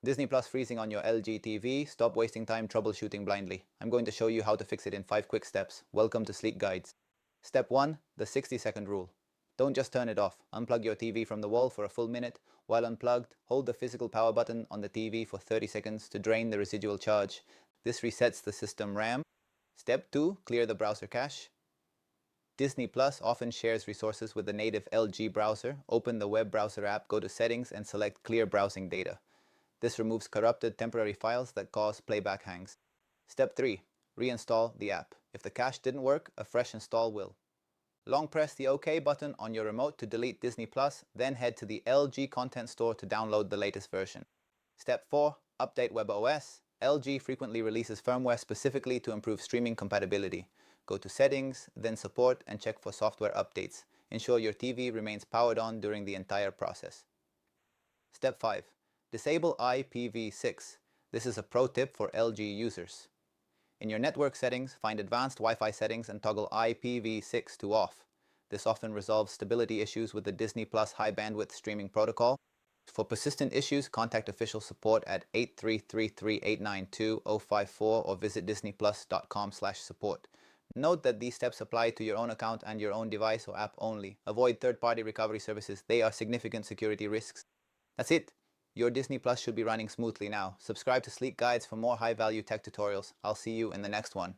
Disney Plus freezing on your LG TV. Stop wasting time troubleshooting blindly. I'm going to show you how to fix it in 5 quick steps. Welcome to Sleek Guides. Step 1. The 60-second rule. Don't just turn it off. Unplug your TV from the wall for a full minute. While unplugged, hold the physical power button on the TV for 30 seconds to drain the residual charge. This resets the system RAM. Step 2. Clear the browser cache. Disney Plus often shares resources with the native LG browser. Open the web browser app, go to Settings, and select Clear Browsing Data. This removes corrupted temporary files that cause playback hangs. Step 3. Reinstall the app. If the cache didn't work, a fresh install will. Long press the OK button on your remote to delete Disney Plus, then head to the LG Content Store to download the latest version. Step 4. Update webOS. LG frequently releases firmware specifically to improve streaming compatibility. Go to Settings, then Support, and check for software updates. Ensure your TV remains powered on during the entire process. Step 5. Disable IPv6. This is a pro tip for LG users. In your network settings, find advanced Wi-Fi settings and toggle IPv6 to off. This often resolves stability issues with the Disney Plus high bandwidth streaming protocol. For persistent issues, contact official support at 8333892054 or visit disneyplus.com/support. Note that these steps apply to your own account and your own device or app only. Avoid third-party recovery services. They are significant security risks. That's it. Your Disney Plus should be running smoothly now. Subscribe to Sleek Guides for more high-value tech tutorials. I'll see you in the next one.